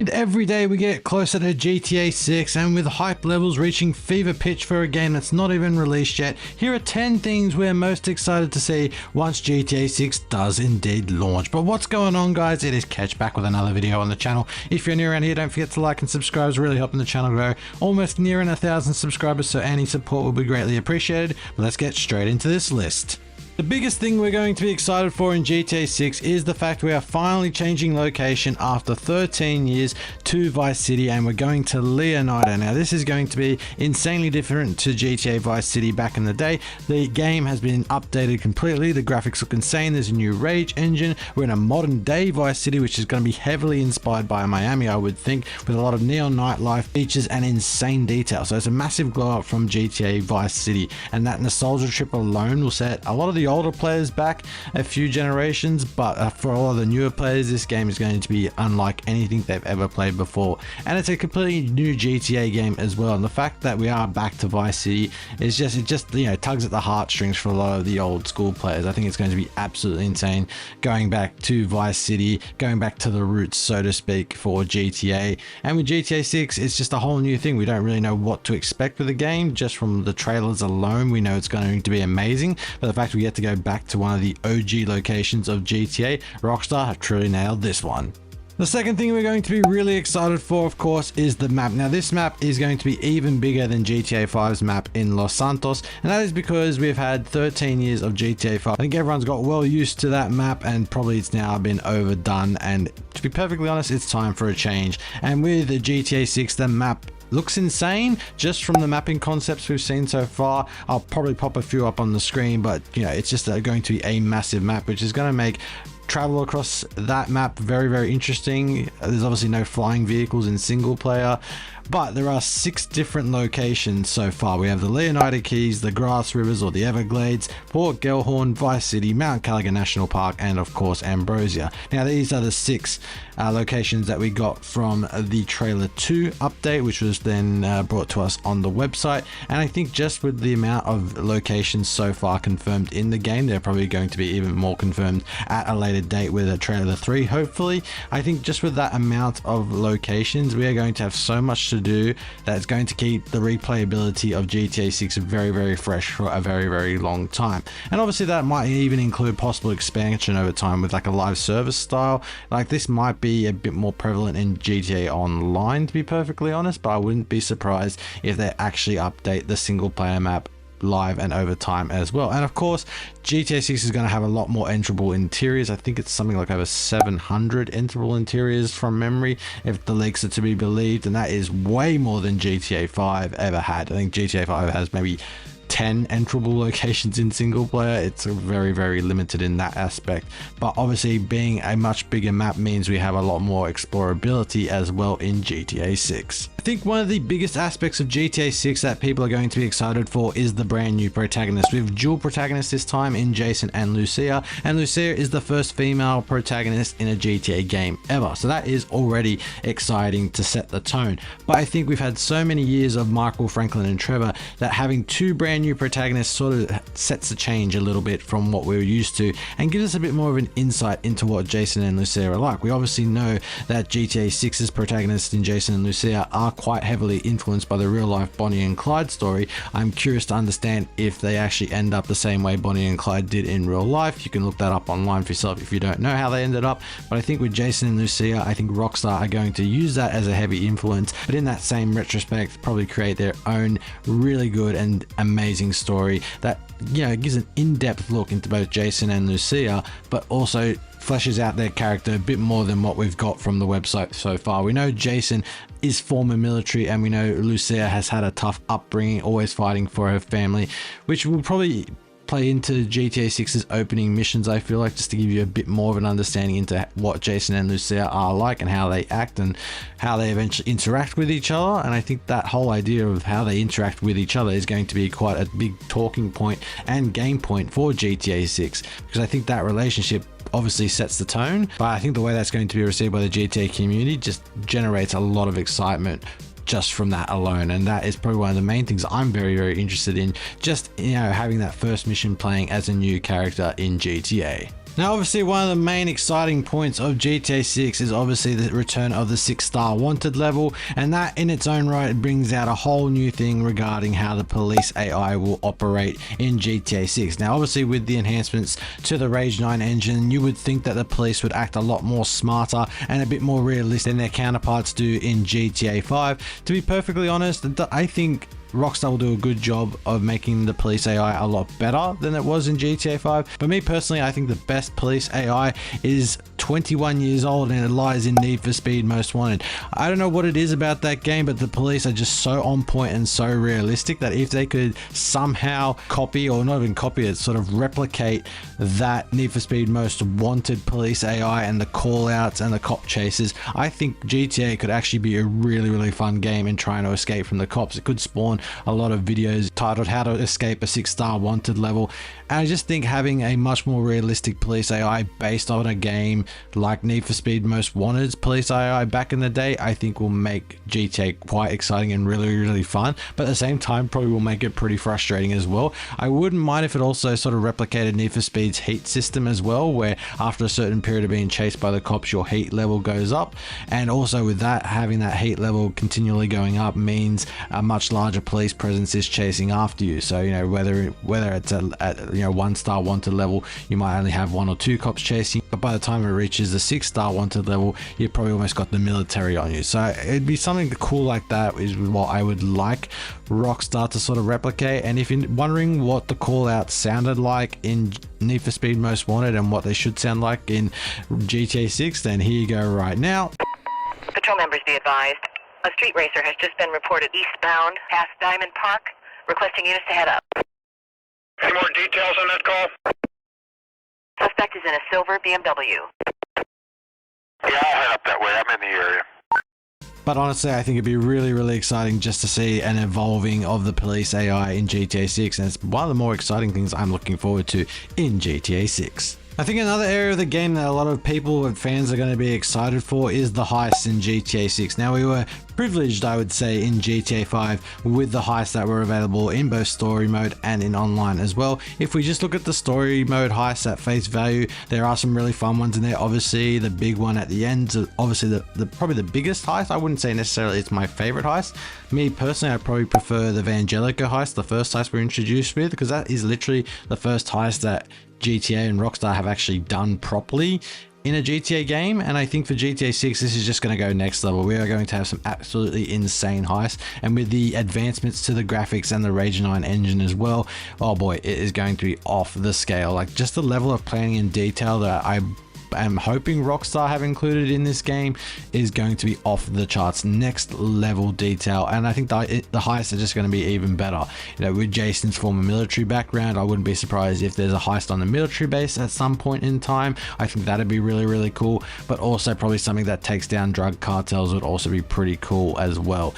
And every day we get closer to GTA 6, and with hype levels reaching fever pitch for a game that's not even released yet, here are 10 things we're most excited to see once GTA 6 does indeed launch. But what's going on, guys? It is Ketch back with another video on the channel. If you're new around here, don't forget to like and subscribe. It's really helping the channel grow. Almost nearing 1,000 subscribers, so any support will be greatly appreciated. But let's get straight into this list. The biggest thing we're going to be excited for in GTA 6 is the fact we are finally changing location after 13 years to Vice City, and we're going to Leonida. Now this is going to be insanely different to GTA Vice City back in the day. The game has been updated completely. The graphics look insane. There's a new Rage engine. We're in a modern day Vice City, which is going to be heavily inspired by Miami, I would think, with a lot of neon nightlife features and insane detail. So it's a massive glow up from GTA Vice City, and that nostalgia trip alone will set a lot of the older players back a few generations, but for a lot of the newer players, this game is going to be unlike anything they've ever played before, and it's a completely new GTA game as well. And the fact that we are back to Vice City is just you know, tugs at the heartstrings for a lot of the old school players. I think it's going to be absolutely insane going back to Vice City, going back to the roots, so to speak, for GTA. And with GTA 6, it's just a whole new thing. We don't really know what to expect with the game. Just from the trailers alone, we know it's going to be amazing, but the fact we get to go back to one of the OG locations of GTA, Rockstar have truly nailed this one. The second thing we're going to be really excited for, of course, is the map. Now this map is going to be even bigger than GTA 5's map in Los Santos, and that is because we've had 13 years of GTA 5. I think everyone's got well used to that map, and probably it's now been overdone, and to be perfectly honest, it's time for a change. And with the GTA 6, the map looks insane just from the mapping concepts we've seen so far. I'll probably pop a few up on the screen, but you know, it's just going to be a massive map, which is going to make travel across that map very interesting. There's obviously no flying vehicles in single player, but there are 6 different locations so far. We have the Leonida Keys, the Grass Rivers or the Everglades, Port Gellhorn, Vice City, Mount Callaghan National Park, and of course Ambrosia. Now these are the 6 locations that we got from the trailer 2 update, which was then brought to us on the website. And I think just with the amount of locations so far confirmed in the game, they're probably going to be even more confirmed at a later date with a trailer 3, hopefully. I think just with that amount of locations, we are going to have so much to do that's going to keep the replayability of GTA 6 very fresh for a very long time. And obviously that might even include possible expansion over time with like a live service style. Like this might be a bit more prevalent in GTA Online, to be perfectly honest, but I wouldn't be surprised if they actually update the single player map live and over time as well. And of course GTA 6 is going to have a lot more enterable interiors. I think it's something like over 700 enterable interiors from memory, if the leaks are to be believed, and that is way more than GTA 5 ever had. I think GTA 5 has maybe 10 enterable locations in single player. It's very limited in that aspect, but obviously being a much bigger map means we have a lot more explorability as well in GTA 6. I think one of the biggest aspects of GTA 6 that people are going to be excited for is the brand new protagonist. We have dual protagonists this time in Jason and Lucia, and Lucia is the first female protagonist in a GTA game ever, so that is already exciting to set the tone. But I think we've had so many years of Michael, Franklin and Trevor that having 2 brand new protagonists sort of sets the change a little bit from what we were used to, and gives us a bit more of an insight into what Jason and Lucia are like. We obviously know that GTA 6's protagonists in Jason and Lucia are quite heavily influenced by the real life Bonnie and Clyde story. I'm curious to understand if they actually end up the same way Bonnie and Clyde did in real life. You can look that up online for yourself if you don't know how they ended up, but I think with Jason and Lucia, I think Rockstar are going to use that as a heavy influence, but in that same retrospect probably create their own really good and amazing story that, you know, gives an in-depth look into both Jason and Lucia, but also fleshes out their character a bit more than what we've got from the website so far. We know Jason is former military, and we know Lucia has had a tough upbringing, always fighting for her family, which will probably play into GTA 6's opening missions, I feel like, just to give you a bit more of an understanding into what Jason and Lucia are like and how they act and how they eventually interact with each other. And I think that whole idea of how they interact with each other is going to be quite a big talking point and game point for GTA 6, because I think that relationship obviously sets the tone, but I think the way that's going to be received by the GTA community just generates a lot of excitement just from that alone, and that is probably one of the main things I'm very interested in, just, you know, having that first mission playing as a new character in GTA. Now, obviously, one of the main exciting points of GTA 6 is obviously the return of the 6-star wanted level, and that in its own right brings out a whole new thing regarding how the police AI will operate in GTA 6. Now, obviously, with the enhancements to the Rage 9 engine, you would think that the police would act a lot more smarter and a bit more realistic than their counterparts do in GTA 5. To be perfectly honest, I think Rockstar will do a good job of making the police AI a lot better than it was in GTA 5. But me personally, I think the best police AI is 21 years old and it lies in Need for Speed Most Wanted. I don't know what it is about that game, but the police are just so on point and so realistic that if they could somehow copy, or not even copy it, sort of replicate that Need for Speed Most Wanted police AI and the call outs and the cop chases, I think GTA could actually be a really fun game in trying to escape from the cops. It could spawn a lot of videos titled How to Escape a 6-star Wanted level, and I just think having a much more realistic police AI based on a game like Need for Speed Most Wanted's police AI back in the day, I think will make GTA quite exciting and really fun, but at the same time probably will make it pretty frustrating as well. I wouldn't mind if it also sort of replicated Need for Speed's heat system as well, where after a certain period of being chased by the cops your heat level goes up, and also with that, having that heat level continually going up means a much larger police presence is chasing after you. So you know, whether it's at 1-star wanted level, you might only have 1 or 2 cops chasing, but by the time it reaches the 6-star wanted level, you probably almost got the military on you. So it'd be something cool like that is what I would like Rockstar to sort of replicate. And if you're wondering what the call out sounded like in Need for Speed Most Wanted and what they should sound like in GTA 6, then here you go right now. Patrol members be advised. A street racer has just been reported eastbound past Diamond Park, requesting units to head up. Any more details on that call? Suspect is in a silver BMW. Yeah, I'll head up that way. I'm in the area. But honestly, I think it'd be really exciting just to see an evolving of the police AI in GTA 6, and it's one of the more exciting things I'm looking forward to in GTA 6. I think another area of the game that a lot of people and fans are going to be excited for is the heists in GTA 6. Now, we were privileged, I would say, in GTA 5 with the heists that were available in both story mode and in online as well. If we just look at the story mode heists at face value, there are some really fun ones in there. Obviously, the big one at the end, obviously the probably the biggest heist. I wouldn't say necessarily it's my favorite heist. Me personally, I probably prefer the Vangelico heist, the first heist we're introduced with, because that is literally the first heist that GTA and Rockstar have actually done properly in a GTA game. And I think for GTA 6, this is just going to go next level. We are going to have some absolutely insane heists, and with the advancements to the graphics and the Rage 9 engine as well, oh boy, it is going to be off the scale. Like, just the level of planning and detail that I'm hoping Rockstar have included in this game is going to be off the charts, next level detail. And I think the heists are just going to be even better. You know, with Jason's former military background, I wouldn't be surprised if there's a heist on the military base at some point in time. I think that'd be really cool, but also probably something that takes down drug cartels would also be pretty cool as well.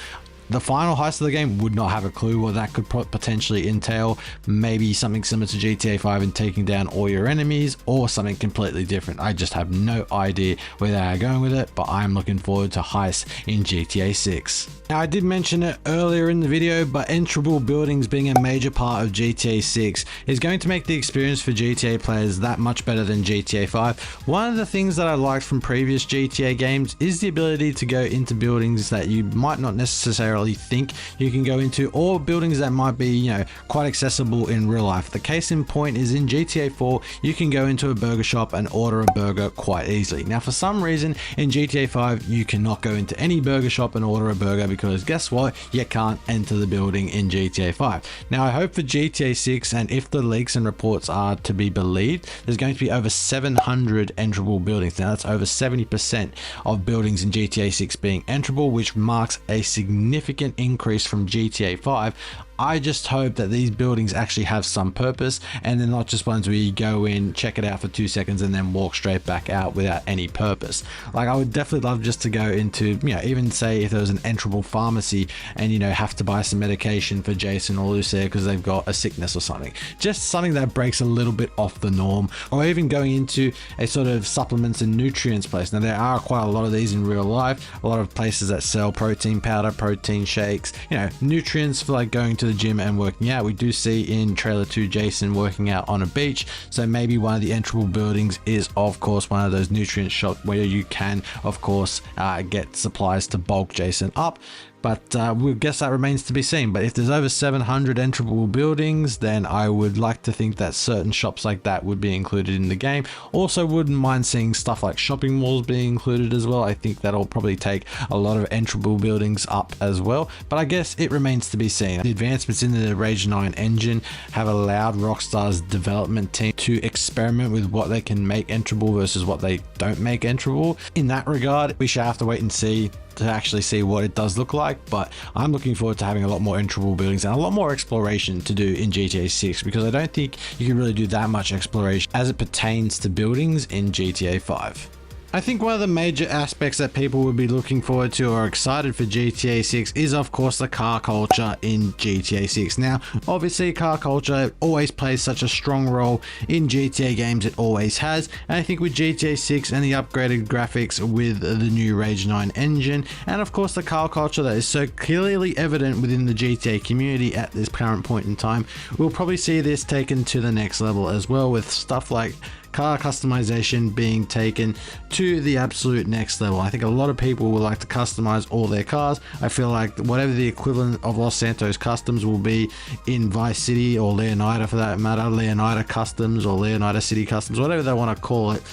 The final heist of the game would not have a clue what that could potentially entail. Maybe something similar to GTA 5 in taking down all your enemies, or something completely different. I just have no idea where they are going with it, but I'm looking forward to heists in GTA 6. Now, I did mention it earlier in the video, but Enterable Buildings being a major part of GTA 6 is going to make the experience for GTA players that much better than GTA 5. One of the things that I liked from previous GTA games is the ability to go into buildings that you might not necessarily think you can go into, or buildings that might be, you know, quite accessible in real life. The case in point is in GTA 4, you can go into a burger shop and order a burger quite easily. Now, for some reason in GTA 5, you cannot go into any burger shop and order a burger, because guess what? You can't enter the building in GTA 5. Now, I hope for GTA 6, and if the leaks and reports are to be believed, there's going to be over 700 enterable buildings. Now, that's over 70% of buildings in GTA 6 being enterable, which marks a significant increase from GTA 5. I just hope that these buildings actually have some purpose, and they're not just ones where you go in, check it out for 2 seconds and then walk straight back out without any purpose. Like, I would definitely love just to go into, you know, even say if there was an enterable pharmacy and, you know, have to buy some medication for Jason or Lucia because they've got a sickness or something. Just something that breaks a little bit off the norm. Or even going into a sort of supplements and nutrients place. Now, there are quite a lot of these in real life. A lot of places that sell protein powder, protein shakes, you know, nutrients for like going to to the gym and working out. We do see in trailer 2 Jason working out on a beach, so maybe one of the enterable buildings is of course one of those nutrient shops where you can of course get supplies to bulk Jason up. But we'll guess that remains to be seen. But if there's over 700 enterable buildings, then I would like to think that certain shops like that would be included in the game. Also wouldn't mind seeing stuff like shopping malls being included as well. I think that'll probably take a lot of enterable buildings up as well. But I guess it remains to be seen. The advancements in the Rage 9 engine have allowed Rockstar's development team to experiment with what they can make enterable versus what they don't make enterable. In that regard, we shall have to wait and see to actually see what it does look like, but I'm looking forward to having a lot more enterable buildings and a lot more exploration to do in GTA 6, because I don't think you can really do that much exploration as it pertains to buildings in GTA 5. I think one of the major aspects that people would be looking forward to or excited for GTA 6 is of course the car culture in GTA 6. Now, obviously car culture always plays such a strong role in GTA games, it always has, and I think with GTA 6 and the upgraded graphics with the new Rage 9 engine, and of course the car culture that is so clearly evident within the GTA community at this current point in time, we'll probably see this taken to the next level as well, with stuff like car customization being taken to the absolute next level. I think a lot of people will like to customize all their cars. I feel like whatever the equivalent of Los Santos Customs will be in Vice City, or Leonida for that matter, Leonida Customs or Leonida City Customs, whatever they want to call it,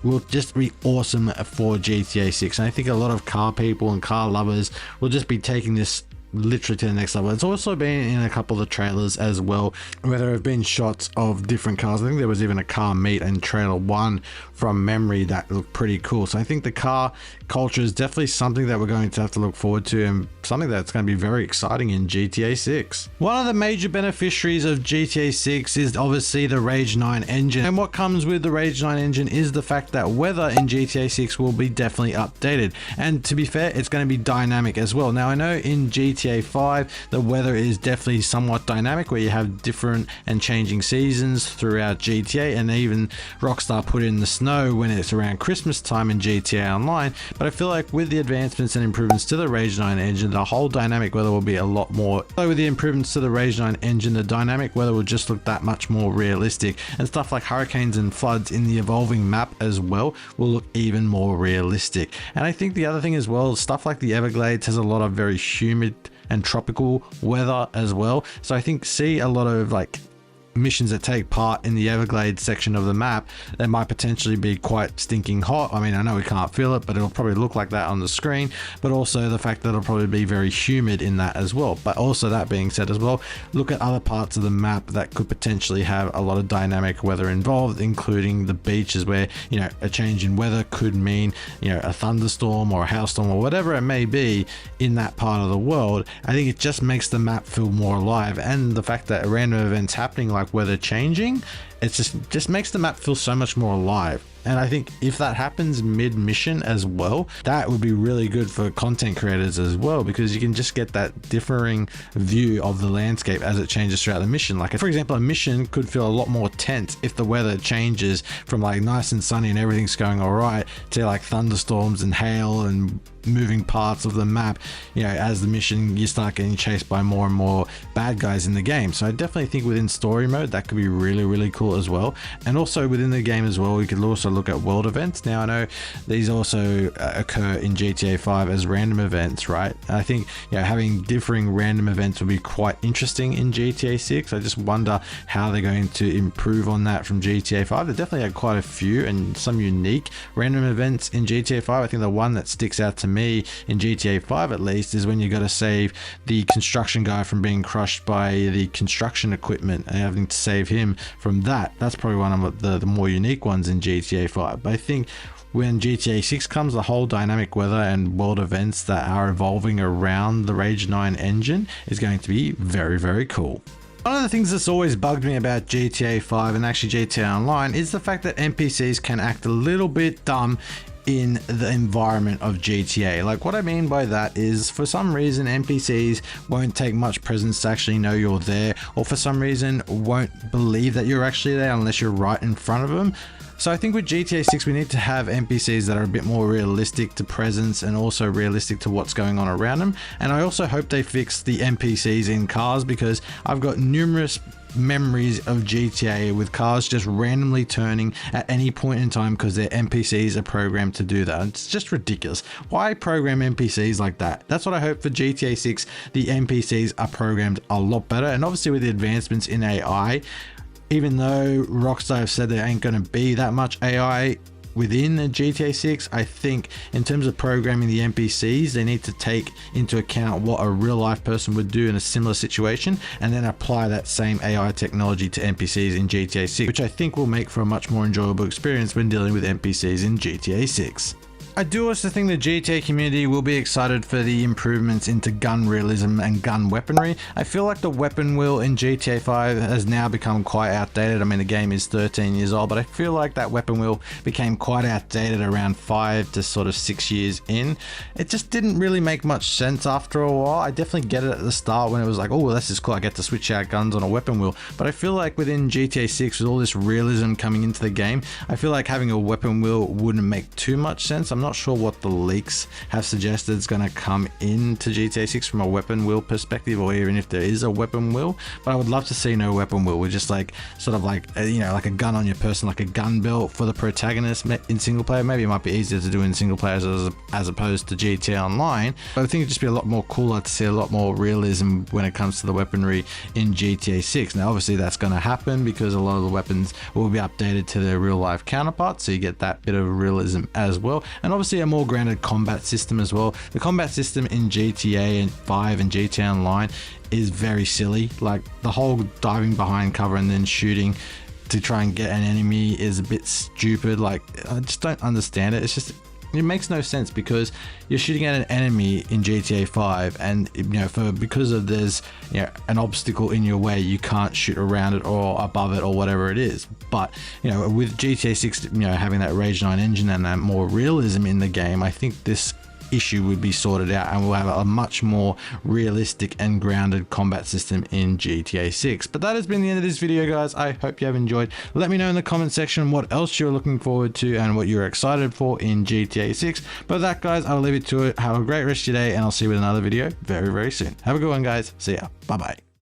will just be awesome for GTA 6. And I think a lot of car people and car lovers will just be taking this literally to the next level. It's also been in a couple of the trailers as well, where there have been shots of different cars. I think there was even a car meet in trailer 1 from memory that looked pretty cool. So I think the car culture is definitely something that we're going to have to look forward to, and something that's going to be very exciting in GTA 6. One of the major beneficiaries of GTA 6 is obviously the Rage 9 engine, and what comes with the Rage 9 engine is the fact that weather in GTA 6 will be definitely updated, and to be fair, it's going to be dynamic as well. Now I know in GTA 5 the weather is definitely somewhat dynamic, where you have different and changing seasons throughout GTA, and even Rockstar put in the snow when it's around Christmas time in GTA Online. But I feel like with the advancements and improvements to the Rage 9 engine, the whole dynamic weather will be a lot more. So with the improvements to the Rage 9 engine, the dynamic weather will just look that much more realistic, and stuff like hurricanes and floods in the evolving map as well will look even more realistic. And I think the other thing as well, stuff like the Everglades has a lot of very humid and tropical weather as well. So I think see a lot of like missions that take part in the Everglades section of the map that might potentially be quite stinking hot. I mean, I know we can't feel it, but it'll probably look like that on the screen, but also the fact that it'll probably be very humid in that as well. But also, that being said as well, look at other parts of the map that could potentially have a lot of dynamic weather involved, including the beaches, where, you know, a change in weather could mean, you know, a thunderstorm or a hailstorm or whatever it may be in that part of the world. I think it just makes the map feel more alive, and the fact that random events happening like weather changing, it just makes the map feel so much more alive. And I think if that happens mid-mission as well, that would be really good for content creators as well, because you can just get that differing view of the landscape as it changes throughout the mission. Like, for example, a mission could feel a lot more tense if the weather changes from like nice and sunny and everything's going all right to like thunderstorms and hail and moving parts of the map, you know, as the mission you start getting chased by more and more bad guys in the game. So I definitely think within story mode that could be really cool as well. And also within the game as well, we could also look at world events. Now I know these also occur in GTA 5 as random events, right? And I think, you know, having differing random events would be quite interesting in GTA 6. I just wonder how they're going to improve on that from GTA 5. They definitely had quite a few and some unique random events in GTA 5. I think the one that sticks out to me in GTA 5 at least is when you got to save the construction guy from being crushed by the construction equipment and having to save him from that. That's probably one of the more unique ones in GTA 5. But I think when GTA 6 comes, the whole dynamic weather and world events that are evolving around the Rage 9 engine is going to be very cool. One of the things that's always bugged me about GTA 5 and actually GTA Online is the fact that NPCs can act a little bit dumb in the environment of GTA. Like, what I mean by that is, for some reason NPCs won't take much presence to actually know you're there, or for some reason won't believe that you're actually there unless you're right in front of them. So I think with GTA 6 we need to have NPCs that are a bit more realistic to presence and also realistic to what's going on around them. And I also hope they fix the NPCs in cars, because I've got numerous memories of GTA with cars just randomly turning at any point in time because their NPCs are programmed to do that. It's just ridiculous. Why program NPCs like that? That's what I hope for GTA 6. The NPCs are programmed a lot better, and obviously with the advancements in AI, even though Rockstar have said there ain't going to be that much AI within the GTA 6, I think in terms of programming the NPCs, they need to take into account what a real life person would do in a similar situation and then apply that same AI technology to NPCs in GTA 6, which I think will make for a much more enjoyable experience when dealing with NPCs in GTA 6. I do also think the GTA community will be excited for the improvements into gun realism and gun weaponry. I feel like the weapon wheel in GTA 5 has now become quite outdated. I mean, the game is 13 years old, but I feel like that weapon wheel became quite outdated around 5 to sort of 6 years in. It just didn't really make much sense after a while. I definitely get it at the start when it was like, oh, well, this is cool, I get to switch out guns on a weapon wheel. But I feel like within GTA 6, with all this realism coming into the game, I feel like having a weapon wheel wouldn't make too much sense. I'm not sure what the leaks have suggested is going to come into GTA 6 from a weapon wheel perspective, or even if there is a weapon wheel, but I would love to see no weapon wheel with just like sort of like you know, like a gun on your person, like a gun belt for the protagonist in single player. Maybe it might be easier to do in single players as opposed to GTA Online, but I think it'd just be a lot more cooler to see a lot more realism when it comes to the weaponry in GTA 6. Now obviously that's going to happen because a lot of the weapons will be updated to their real life counterparts, so you get that bit of realism as well, and obviously a more grounded combat system as well. The combat system in GTA 5 and GTA Online is very silly. Like the whole diving behind cover and then shooting to try and get an enemy is a bit stupid. Like I just don't understand it. It's just, it makes no sense because you're shooting at an enemy in GTA 5 and you know, because of there's, you know, an obstacle in your way, you can't shoot around it or above it or whatever it is. But you know, with GTA 6, you know, having that Rage 9 engine and that more realism in the game, I think this issue would be sorted out and we'll have a much more realistic and grounded combat system in GTA 6. But that has been the end of this video, guys. I hope you have enjoyed. Let me know in the comment section what else you're looking forward to and what you're excited for in GTA 6. But with that, guys, I'll leave it to it. Have a great rest of your day and I'll see you with another video very, very soon. Have a good one, guys. See ya. Bye bye.